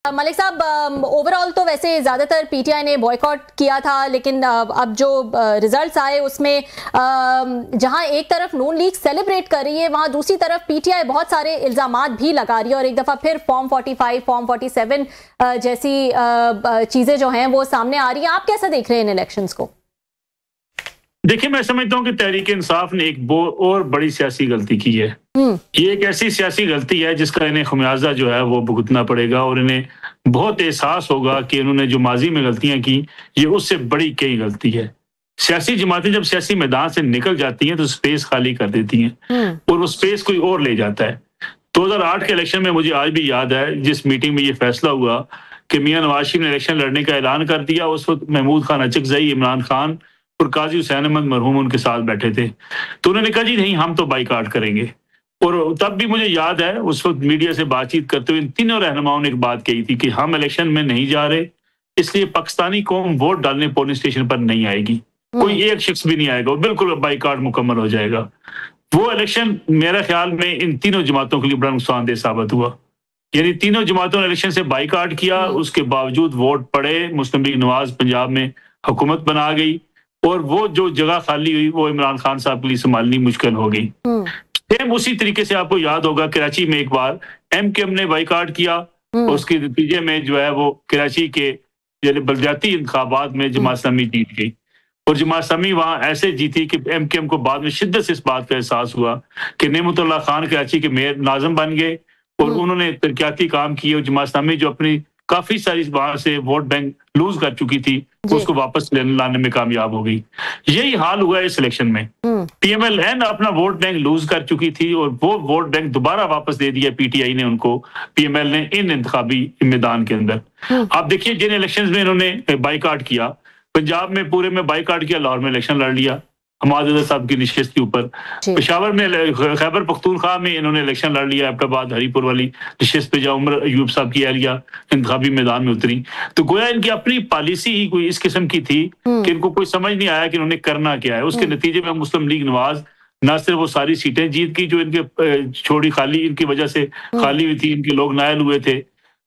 मलिक साहब, ओवरऑल तो वैसे ज़्यादातर पीटीआई ने बॉयकॉट किया था, लेकिन अब जो रिजल्ट्स आए उसमें जहां एक तरफ नून लीग सेलिब्रेट कर रही है, वहां दूसरी तरफ पीटीआई बहुत सारे इल्ज़ामात भी लगा रही है और एक दफ़ा फिर फॉर्म 45, फॉर्म 47 जैसी चीज़ें जो हैं वो सामने आ रही हैं। आप कैसा देख रहे हैं इन इलेक्शंस को? देखिए, मैं समझता हूं कि तहरीक इंसाफ ने एक और बड़ी सियासी गलती की है। ये एक ऐसी सियासी गलती है जिसका इन्हें खमियाजा जो है वो भुगतना पड़ेगा और इन्हें बहुत एहसास होगा कि इन्होंने जो माजी में गलतियां की, ये उससे बड़ी कई गलती है। सियासी जमातें जब सियासी मैदान से निकल जाती हैं तो स्पेस खाली कर देती हैं और वो स्पेस कोई और ले जाता है। 2008 के इलेक्शन में मुझे आज भी याद है, जिस मीटिंग में ये फैसला हुआ कि मियां नवाज शरीफ ने इलेक्शन लड़ने का ऐलान कर दिया, उस वक्त महमूद खान अचकजई, इमरान खान और काजी हुसैन अहमद मरहूम उनके साथ बैठे थे। तो उन्होंने कहा जी नहीं, हम तो बाइकाट करेंगे। और तब भी मुझे याद है, उस वक्त मीडिया से बातचीत करते हुए इन तीनों रहनुमाओं ने एक बात कही थी कि हम इलेक्शन में नहीं जा रहे, इसलिए पाकिस्तानी कौम वोट डालने पोलिंग स्टेशन पर नहीं आएगी, कोई एक शख्स भी नहीं आएगा, बिल्कुल बाइकाट मुकम्मल हो जाएगा। वो इलेक्शन मेरे ख्याल में इन तीनों जमातों के लिए बड़ा नुकसानदेह साबित हुआ। यानी तीनों जमातों ने इलेक्शन से बाइकाट किया, उसके बावजूद वोट पड़े, मुस्लिम लीग नवाज पंजाब में हुकूमत बना गई और वो जो जगह खाली हुई वो इमरान खान साहब के लिए संभालनी मुश्किल हो गई। सेम उसी तरीके से आपको याद होगा, कराची में एक बार एमकेएम ने बाइकाट किया, उसके नतीजे में जो है वो कराची के बलदियाती इंतखाबात में जमात इस्लामी जीत गई और जमात इस्लामी वहां ऐसे जीती कि एमकेएम को बाद में शिद्दत से इस बात का एहसास हुआ कि नेमतुल्लाह खान कराची के मेयर नाज़िम बन गए और उन्होंने तरक्याती काम किए और जमात इस्लामी जो अपनी काफी सारी वहां से वोट बैंक लूज कर चुकी थी उसको वापस लाने में कामयाब हो गई। यही हाल हुआ इस इलेक्शन में। पीएमएलएन अपना वोट बैंक लूज कर चुकी थी और वो वोट बैंक दोबारा वापस दे दिया पीटीआई ने उनको, पीएमएल ने इन इंतखाबी मैदान के अंदर। आप देखिए, जिन इलेक्शंस में इन्होंने बाइकाट किया, पंजाब में पूरे में बाइकाट किया, लाहौर में इलेक्शन लड़ लिया हमाद साहब की निशस्त के ऊपर, पेशावर में खैबर पख्तूनख्वा में इन्होंने इलेक्शन लड़ लिया, एबटाबाद हरीपुर वाली निशस्त पे जहाँ उमर अयूब साहब की एहलिया इंतखाबी मैदान में उतरी। तो गोया इनकी अपनी पॉलिसी ही कोई इस किस्म की थी कि इनको कोई समझ नहीं आया कि इन्होंने करना क्या है। उसके नतीजे में मुस्लिम लीग नवाज न सिर्फ वो सारी सीटें जीत गई जो इनके छोड़ी खाली इनकी वजह से खाली हुई थी, इनके लोग नायल हुए थे,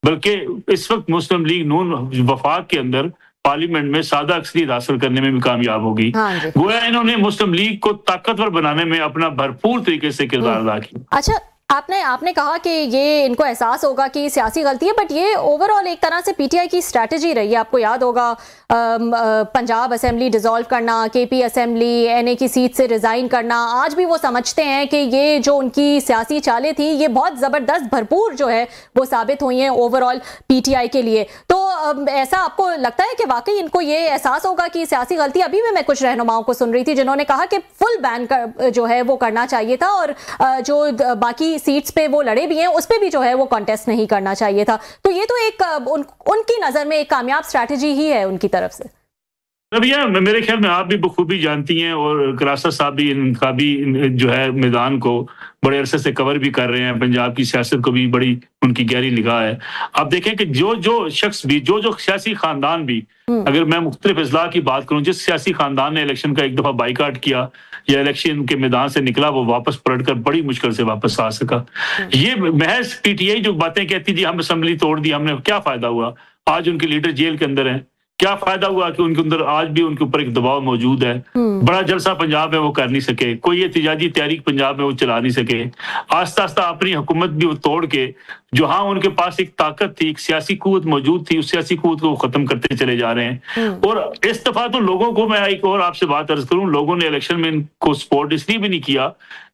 बल्कि इस वक्त मुस्लिम लीग नून वफाक के अंदर पार्लियामेंट में सादा अक्सरियत हासिल करने में भी कामयाब हो गई। गोया इन्होंने मुस्लिम लीग को ताकतवर बनाने में अपना भरपूर तरीके से किरदार अदा किया। अच्छा, आपने कहा कि ये इनको एहसास होगा कि सियासी गलती है, बट ये ओवरऑल एक तरह से पीटीआई की स्ट्रैटेजी रही है। आपको याद होगा पंजाब असेंबली डिसॉल्व करना, केपी असेंबली एनए की सीट से रिजाइन करना, आज भी वो समझते हैं कि ये जो उनकी सियासी चालें थी ये बहुत ज़बरदस्त भरपूर जो है वो साबित हुई हैं ओवरऑल पीटीआई के लिए। तो ऐसा आपको लगता है कि वाकई इनको ये एहसास होगा कि सियासी गलती? अभी भी मैं कुछ रहनुमाओं को सुन रही थी जिन्होंने कहा कि फुल बैन जो है वो करना चाहिए था और जो बाकी सीट्स पे वो लड़े भी हैं उस पे भी जो है वो कॉन्टेस्ट नहीं करना चाहिए था। तो ये तो एक उनकी नजर में एक कामयाब स्ट्रैटेजी ही है उनकी तरफ से। भैया, मेरे ख्याल में आप भी बखूबी जानती हैं और करासा साहब भी इंतखाबी जो है मैदान को बड़े अरसे से कवर भी कर रहे हैं, पंजाब की सियासत को भी बड़ी उनकी गहरी निगाह है। आप देखें कि जो शख्स भी जो सियासी खानदान भी, अगर मैं मुख्तलिफ अजला की बात करूं, जिस सियासी खानदान ने इलेक्शन का एक दफा बाइकाट किया या इलेक्शन के मैदान से निकला, वो वापस पलटकर बड़ी मुश्किल से वापस आ सका। ये महज पीटीआई जो बातें कहती थी हम असेंबली तोड़ दी हमने, क्या फायदा हुआ? आज उनके लीडर जेल के अंदर हैं, क्या फायदा हुआ कि उनके अंदर आज भी उनके ऊपर एक दबाव मौजूद है। बड़ा जलसा पंजाब में वो कर नहीं सके, कोई एहतिजाजी तहरीक पंजाब में वो चला नहीं सके। आस्ता आस्ता अपनी हुकूमत भी वो तोड़ के, जो हाँ उनके पास एक ताकत थी, एक सियासी कुव्वत मौजूद थी, उस सियासी कुव्वत को खत्म करते चले जा रहे हैं। और इस दफा तो लोगों को, मैं एक और आपसे बात अर्ज करूं, लोगों ने इलेक्शन में इनको सपोर्ट इसलिए भी नहीं किया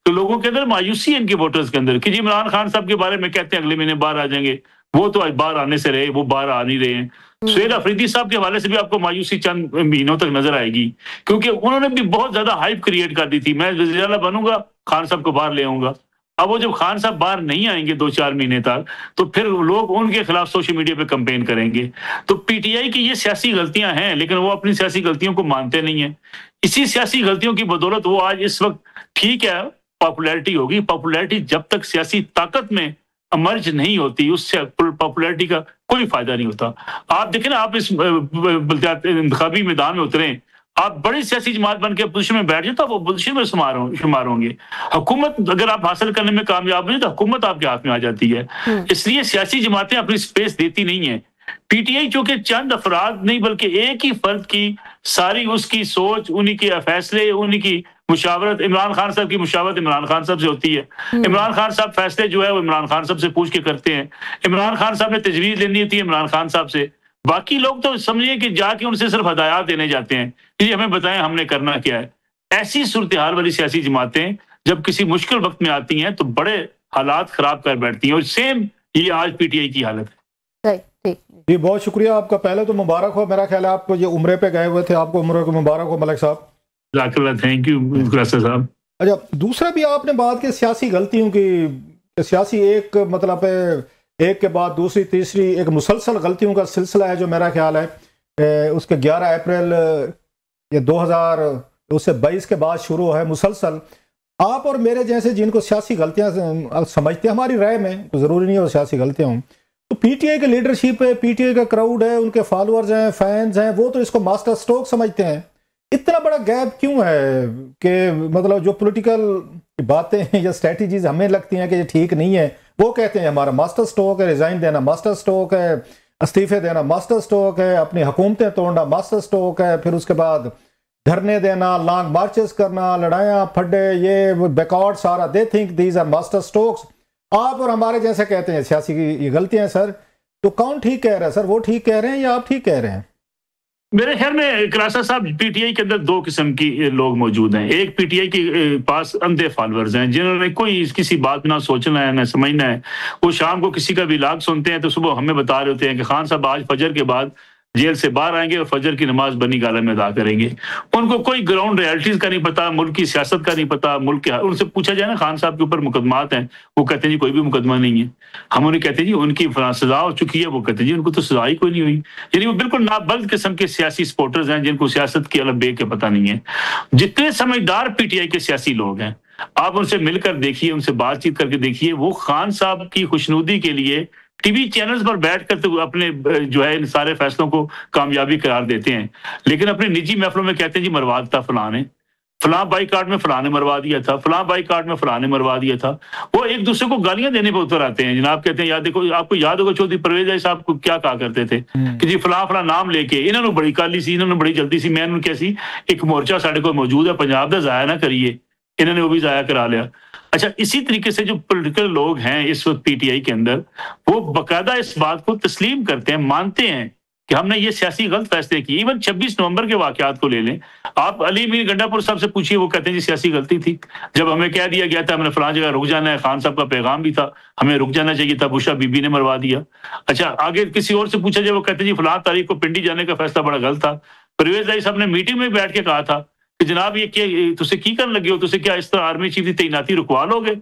तो लोगों के अंदर मायूसी है, इनके वोटर्स के अंदर, कि जी इमरान खान साहब के बारे में कहते हैं अगले महीने बाहर आ जाएंगे, वो तो बाहर आने से रहे, वो बाहर आ नहीं रहे हैं। सुहेल अफरीदी साहब के हवाले से भी आपको मायूसी चंद महीनों तक नजर आएगी, क्योंकि उन्होंने भी बहुत ज्यादा हाइप क्रिएट कर दी थी, मैं वज़ीर आला बनूंगा, खान साहब को बाहर ले आऊंगा। अब वो जब खान साहब बाहर नहीं आएंगे 2-4 महीने तक, तो फिर लोग उनके खिलाफ सोशल मीडिया पे कैंपेन करेंगे। तो पीटीआई की ये सियासी गलतियां हैं, लेकिन वो अपनी सियासी गलतियों को मानते नहीं है। इसी सियासी गलतियों की बदौलत वो आज इस वक्त, ठीक है पॉपुलैरिटी होगी, पॉपुलैरिटी जब तक सियासी ताकत में अमर्ज नहीं होती उससे पॉपुलैरिटी का कोई फायदा नहीं होता। आप देखें ना, आप इस इंतखाबी मैदान में उतरे, आप बड़ी सियासी जमात बन के अपोजिशन में बैठ जाए तो आप अपोजिशन में शुमार होंगे। हुकूमत अगर आप हासिल करने में कामयाब नहीं तो हुकूमत आपके हाथ में आ जाती है। इसलिए सियासी जमातें अपनी स्पेस देती नहीं है। पीटीआई चूंकि चंद अफराद नहीं बल्कि एक ही फर्द की सारी उसकी सोच, उन्हीं के फैसले, उन्हीं की मुशावरत, इमरान खान साहब की मुशावरत इमरान खान साहब से होती है। इमरान खान साहब फैसले जो है वो इमरान खान साहब से पूछ के करते हैं। इमरान खान साहब ने तजवीज़ लेनी होती है इमरान खान साहब से। बाकी लोग तो समझिए कि जाके उनसे सिर्फ हदायत देने जाते हैं कि हमें बताएं हमने करना क्या है। ऐसी सूरत हाल वाली सियासी जमातें जब किसी मुश्किल वक्त में आती हैं तो बड़े हालात खराब कर बैठती हैं, और सेम ये आज पीटीआई की हालत है। जी बहुत शुक्रिया आपका। पहले तो मुबारक हो, मेरा ख्याल है आप ये उम्रे पे गए हुए थे, आपको उम्रे को मुबारक हो मलिक साहब। थैंक यू साहब। अच्छा, दूसरा भी आपने बात की सियासी गलतियों की, सियासी एक मतलब एक के बाद दूसरी तीसरी एक मुसलसल गलतियों का सिलसिला है जो मेरा ख्याल है उसके 11 अप्रैल ये 2022 के बाद शुरू है मुसलसल। आप और मेरे जैसे जिनको सियासी गलतियां समझते हैं, हमारी राय में तो ज़रूरी नहीं है वो सियासी गलतियां हों, तो पीटीआई की लीडरशिप है, पीटीआई का क्राउड है, उनके फॉलोअर्स हैं, फैंस हैं, वो तो इसको मास्टर स्ट्रोक समझते हैं। इतना बड़ा गैप क्यों है कि मतलब जो पॉलिटिकल बातें हैं या स्ट्रेटजीज हमें लगती हैं कि ये ठीक नहीं है, वो कहते हैं हमारा मास्टर स्ट्रोक है, रिजाइन देना मास्टर स्ट्रोक है, इस्तीफे देना मास्टर स्ट्रोक है, अपनी हुकूमतें तोड़ना मास्टर स्ट्रोक है, फिर उसके बाद धरने देना, लॉन्ग मार्चेस करना, लड़ाइयाँ फड्डे, ये बैकआउट सारा, they think these are master strokes. आप और हमारे जैसे कहते हैं सियासी की ये गलतियां हैं सर, तो कौन ठीक कह रहा है सर? वो ठीक कह रहे हैं या आप ठीक कह रहे हैं? मेरे ख्याल में क्रासा साहब, पीटीआई के अंदर दो किस्म की लोग मौजूद हैं। एक पीटीआई के पास अंधे फॉलोअर्स हैं जिन्होंने कोई किसी बात ना सोचना है ना समझना है। वो शाम को किसी का भी लाग सुनते हैं तो सुबह हमें बता रहे होते हैं कि खान साहब आज फजर के बाद जेल से बाहर आएंगे और फजर की नमाज बनी गाला में अदा करेंगे। उनको कोई ग्राउंड रियलिटीज का नहीं पता, मुल्क की सियासत का नहीं पता, मुल्क के उनसे पूछा जाए ना खान साहब के ऊपर मुकदमात हैं, वो कहते हैं जी कोई भी मुकदमा नहीं है। हम उन्हें कहते हैं जी उनकी सजा हो चुकी है, वो कहते हैं जी उनको तो सजा ही कोई नहीं हुई। यानी वो बिल्कुल नाबल्द किस्म के सियासी सपोर्टर्स हैं जिनको सियासत की अलग बे के पता नहीं है। जितने समझदार पीटीआई के सियासी लोग हैं आप उनसे मिलकर देखिए, उनसे बातचीत करके देखिए, वो खान साहब की खुशनुदी के लिए टीवी चैनल्स पर बैठकर तो अपने जो है इन सारे फैसलों को कामयाबी करार देते हैं, लेकिन अपने निजी महफिलों में कहते हैं जी मरवा दिया फलां ने, फलां बाईकाट में फलां ने मरवा दिया था, फलां बाईकाट में फलां ने मरवा दिया था। वो एक दूसरे को गालियां देने पर उतर आते हैं। जनाब कहते हैं याद देखो, आपको याद होगा चौधरी परवेज भाई साहब को क्या कहा करते थे कि जी फलां फलां नाम लेके इन्होंने बड़ी काली सी, इन्होंने बड़ी जल्दी सी, मैं कैसी एक मोर्चा साढ़े को मौजूद है पंजाब का, जाया ना करिए, इन्होंने वो भी जाया करा लिया। अच्छा, इसी तरीके से जो पॉलिटिकल लोग हैं इस वक्त पीटीआई के अंदर, वो बकायदा इस बात को तस्लीम करते हैं, मानते हैं कि हमने ये सियासी गलत फैसले किए। इवन 26 नवंबर के वाकयात को ले लें, आप अली मीर गंडापुर साहब से पूछिए, वो कहते हैं जी सियासी गलती थी, जब हमें कह दिया गया था हमने फलां जगह रुक जाना है, खान साहब का पैगाम भी था, हमें रुक जाना चाहिए था, बुशा बीबी ने मरवा दिया। अच्छा, आगे किसी और से पूछा जाए, वो कहते हैं जी फलां तारीख को पिंडी जाने का फैसला बड़ा गलत था। परवेज भाई साहब ने मीटिंग में बैठ के कहा था कि जनाब ये क्या तुझे की कर लगे हो, तुझे क्या इस तरह आर्मी चीफ की तैनाती रुकवा लोगे,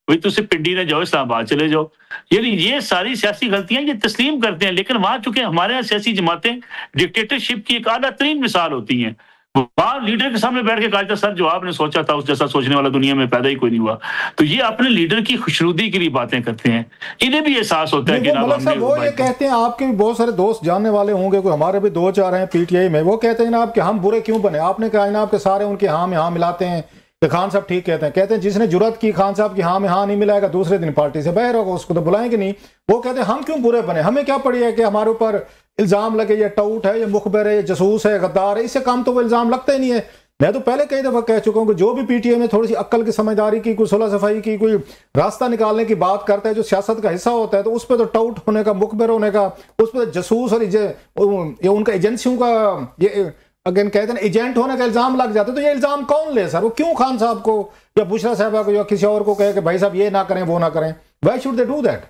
भाई तुझसे पिंडी ने जाओ, इस्लामाबाद चले जाओ। यानी ये सारी सियासी गलतियां ये तस्लीम करते हैं, लेकिन वहां चूंकि हमारे यहाँ सियासी जमातें डिक्टेटरशिप की एक आला तरीन मिसाल होती हैं, वहां लीडर के सामने बैठ के कहा था सर जो आपने सोचा था उस जैसा सोचने वाला दुनिया में पैदा ही कोई नहीं हुआ। तो ये अपने लीडर की खुशनुदी के लिए बातें करते हैं, इन्हें भी एहसास होता है कि वो ये कहते हैं, आपके भी बहुत सारे दोस्त जानने वाले होंगे, कोई हमारे भी 2-4 हैं पीटीआई में, वो कहते हैं जनाब कि हम बुरे क्यों बने। आपने कहा जनाब के सारे उनके हाँ में हाँ मिलाते हैं कि खान साहब ठीक कहते हैं जिसने जुर्रत की खान साहब की हाँ में हाँ नहीं मिलाएगा दूसरे दिन पार्टी से बाहर होगा, उसको तो बुलाएंगे नहीं। वो कहते हैं हम क्यों बुरे बने, हमें क्या पड़ी है कि हमारे ऊपर इल्जाम लगे, ये टाउट है, ये मुखबिर है, ये जसूस है, गद्दार है, इससे काम तो वो इल्जाम लगता ही नहीं है। मैं तो पहले कई दफा कह चुका हूं कि जो भी पीटीआई में थोड़ी सी अक्ल की, समझदारी की, कोई सुलह सफाई की, कोई रास्ता निकालने की बात करता है, जो सियासत का हिस्सा होता है, तो उस पर तो टाउट होने का, मुखबिर होने का, उस पर जसूस और ये उनका एजेंसियों का, ये अगेन कहते हैं एजेंट होने का इल्जाम लग जाता है। तो ये इल्जाम कौन ले सर? वो क्यों खान साहब को या बुशरा साहबा को या किसी और को कहे कि भाई साहब ये ना करें वो ना करें? Why should they do that?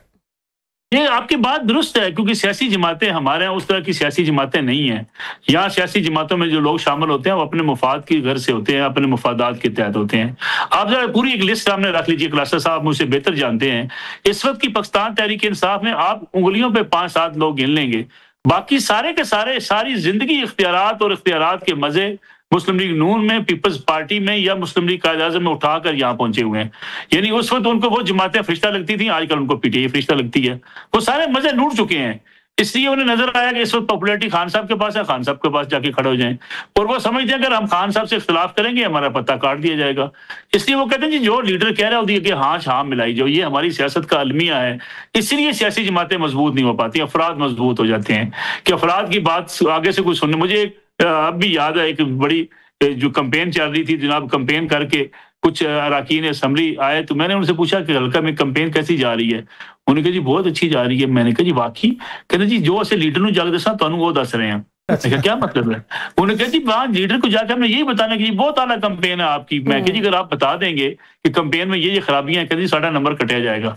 ये आपकी बात दुरुस्त है, क्योंकि सियासी जमातें हमारे यहाँ उस तरह की सियासी जमातें नहीं हैं। यहाँ सियासी जमातों में जो लोग शामिल होते हैं वो अपने मुफाद की घर से होते हैं, अपने मुफादात के तहत होते हैं। आप जरा पूरी एक लिस्ट सामने रख लीजिए, क्लासा साहब मुझसे बेहतर जानते हैं। इस वक्त की पाकिस्तान तहरीक इंसाफ में आप उंगलियों पे 5-7 लोग गिन लेंगे, बाकी सारे के सारे सारी जिंदगी इख्तियारात और इख्तियारात के मजे मुस्लिम लीग नून में, पीपल्स पार्टी में या मुस्लिम लीग कायद-ए-आज़म में उठाकर यहाँ पहुंचे हुए हैं। यानी उस वक्त उनको वो जमातें फरिश्ता लगती थी, आजकल उनको पीटीआई फरिश्ता लगती है। वो सारे मजे लूट चुके हैं। इसलिए उन्हें नजर आया कि इस वक्त पॉपुलैरिटी खान साहब के पास है, खान साहब के पास जाके खड़े हो जाएं। और वो समझते हैं अगर हम खान साहब से इख्तिलाफ करेंगे हमारा पत्ता काट दिया जाएगा। इसलिए वो कहते हैं जी जो लीडर कह रहा है कि हाँ मिलाई जाओ, ये हमारी सियासत का अलमिया है। इसलिए सियासी जमातें मजबूत नहीं हो पाती, अफराद मजबूत हो जाते हैं कि अफराद की बात आगे से कुछ सुनने। मुझे अब भी याद है एक बड़ी जो कैंपेन चल रही थी, जनाब कैंपेन करके कुछ अरकान असम्बली आए तो मैंने उनसे पूछा कि हल्का में कैंपेन कैसी जा रही है। उन्होंने कहा जी बहुत अच्छी जा रही है। मैंने कहा जी वाकई? कहते जी जो असे लीडर जग दसा तुहानू वो दस रहे हैं। अच्छा क्या मतलब है? उन्होंने कहा जी वहां लीडर को जाकर हमने यही बताना कि बहुत आला कैंपेन है आपकी। मैं कहा जी अगर आप बता देंगे कि कैंपेन में ये खराबियां हैं, कहते जी साडा नंबर कटिया जाएगा,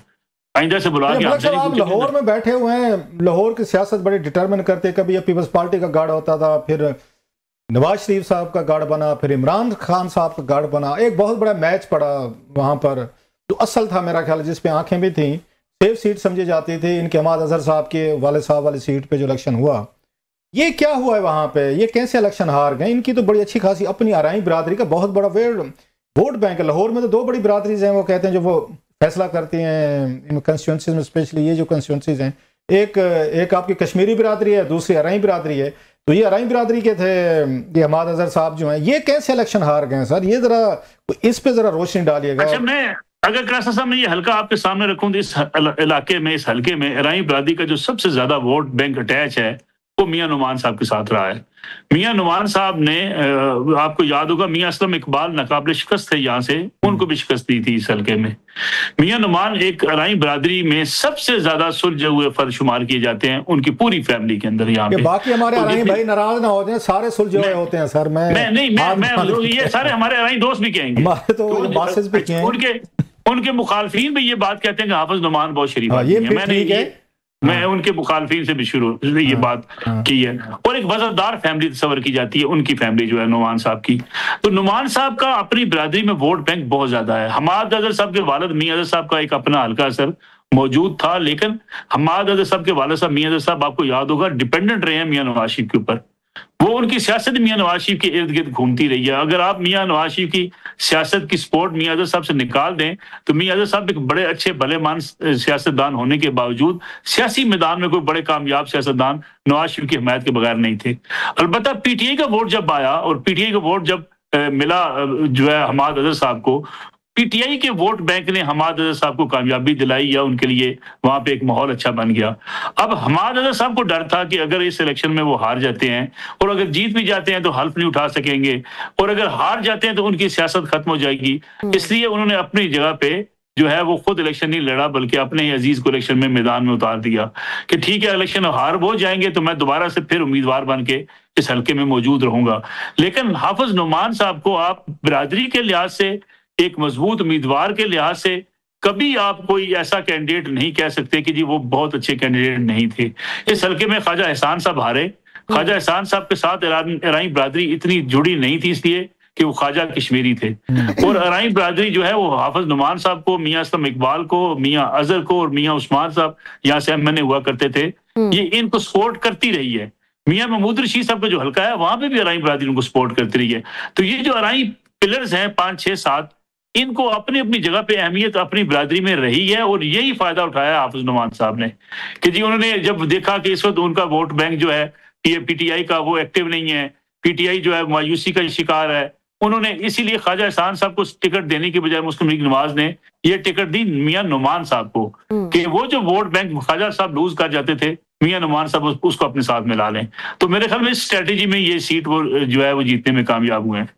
आइंदा से बुला के आप लाहौर में बैठे हुए हैं, लाहौर की सियासत बड़ी डिटरमिन करते। कभी पीपल्स पार्टी का गार्ड होता था, फिर नवाज शरीफ साहब का गार्ड बना, फिर इमरान खान साहब का गार्ड बना। एक बहुत बड़ा मैच पड़ा वहां पर जो असल था मेरा ख्याल, जिसपे आंखें भी थी, सेफ सीट समझी जाती थी। इनके हमाद अजहर साहब के वाले साहब वाली सीट पे जो इलेक्शन हुआ, ये क्या हुआ है वहां पे? ये कैसे इलेक्शन हार गए? इनकी तो बड़ी अच्छी खासी अपनी आराई बिरादरी का बहुत बड़ा वोट बैंक है। लाहौर में तो दो बड़ी बिरादरीज हैं, वो कहते हैं जो वो फैसला करती हैं इन कंस्टिट्यूंसीज में, स्पेशली ये जो कंस्टिट्यूंसीज हैं। एक आपकी कश्मीरी बिरादरी है, दूसरी अराई बिरादरी है। तो ये अराई बिरादरी के थे ये हमाद अजहर साहब जो हैं, ये कैसे इलेक्शन हार गए सर? ये जरा इस पे जरा रोशनी डालिएगा। अच्छा, मैं अगर क्रासा साहब मैं ये हल्का आपके सामने रखूं तो इस इलाके में, इस हल्के में अराई बिरादरी का जो सबसे ज्यादा वोट बैंक अटैच है वो मियां नुमान साहब के साथ रहा है। मियां नुमान साहब ने आपको याद होगा मियां असलम इकबाल नाकाबिल शिकस्त थे यहाँ से, उनको भी शिकस्त दी थी इस हल्के में। मियां नुमान एक अराई बिरादरी में सबसे ज्यादा सुलझे हुए फर्द शुमार किए जाते हैं उनकी पूरी फैमिली के अंदर। यहाँ पे बाकी हमारे अराई भाई नाराज ना हो जाए, सारे सुलझे हुए होते हैं सर। मैं ये सारे हमारे अराई दोस्त भी कहेंगे, तो उनके मुखालफीन भी ये बात कहते हैं कि हाफिज नुमान बहुत शरीफ है। मैं उनके मुखालफीन से भी शुरू ये बात की है। और एक वजरदार फैमिली तस्वर की जाती है उनकी फैमिली जो है नुमान साहब की। तो नुमान साहब का अपनी बिरादरी में वोट बैंक बहुत ज्यादा है। हमाद अजहर साहब के वालिद मियां अजहर साहब का एक अपना हल्का असर मौजूद था, लेकिन हमाद अजहर साहब के वालिद साहब मियां अजहर साहब आपको याद होगा डिपेंडेंट रहे हैं मियां नवाज शरीफ के ऊपर। वो उनकी सियासत मियां नवाज शरीफ के इर्द गिर्द घूमती रही है। अगर आप मियां नवाज शरीफ की सियासत की सपोर्ट मियां अजहर साहब से निकाल दें तो मियां अजहर साहब एक बड़े अच्छे भलेमान सियासतदान होने के बावजूद सियासी मैदान में कोई बड़े कामयाब सियासतदान नवाज शरीफ की हिमायत के बगैर नहीं थे। अलबत्ता पीटीआई का वोट जब आया और पीटीआई का वोट जब मिला जो है हमाद अजहर साहब को, पीटीआई के वोट बैंक ने हमाद अजहर साहब को कामयाबी दिलाई या उनके लिए वहां पे एक माहौल अच्छा बन गया। अब हमाद अजहर साहब को डर था कि अगर इस इलेक्शन में वो हार जाते हैं और अगर जीत भी जाते हैं तो हल्फ नहीं उठा सकेंगे, और अगर हार जाते हैं तो उनकी सियासत खत्म हो जाएगी। इसलिए उन्होंने अपनी जगह पे जो है वो खुद इलेक्शन नहीं लड़ा, बल्कि अपने ही अजीज को इलेक्शन में मैदान में उतार दिया कि ठीक है इलेक्शन हार हो जाएंगे तो मैं दोबारा से फिर उम्मीदवार बन के इस हल्के में मौजूद रहूंगा। लेकिन हाफिज नुमान साहब को आप बिरादरी के लिहाज से, एक मजबूत उम्मीदवार के लिहाज से कभी आप कोई ऐसा कैंडिडेट नहीं कह सकते कि जी वो बहुत अच्छे कैंडिडेट नहीं थे। इस हल्के में ख्वाजा एहसान साहब हारे। ख्वाजा एहसान साहब के साथ अराई बिरादरी इतनी जुड़ी नहीं थी इसलिए कि वो ख्वाजा कश्मीरी थे, और अराई बिरादरी जो है वो हाफिज नुमान साहब को, मियां असलम इकबाल को, मियां अजहर को और मियां उस्मान साहब यहाँ से एमएनए हुआ करते थे, ये इनको सपोर्ट करती रही है। मियां महमूद रशीद साहब का जो हल्का है वहां पे भी अराई बिरादरी उनको सपोर्ट करती रही है। तो ये जो अराई पिलर्स हैं 5, 6, 7, इनको अपनी अपनी जगह पे अहमियत अपनी बिरादरी में रही है, और यही फायदा उठाया हाफिज नुमान साहब ने कि जी उन्होंने जब देखा कि इस वक्त उनका वोट बैंक जो है पीटीआई का वो एक्टिव नहीं है, पीटीआई जो है मायूसी का शिकार है, उन्होंने इसीलिए ख्वाजा एहसान साहब को टिकट देने के बजाय मुस्लिम लीग नवाज ने ये टिकट दी मियां नुमान साहब को कि वो जो vote bank Khwaja Sahab loose कर जाते थे मियां नुमान साहब उसको अपने साथ मिला लें। तो मेरे ख्याल में इस स्ट्रेटेजी में ये सीट वो जो है वो जीतने में कामयाब हुए हैं।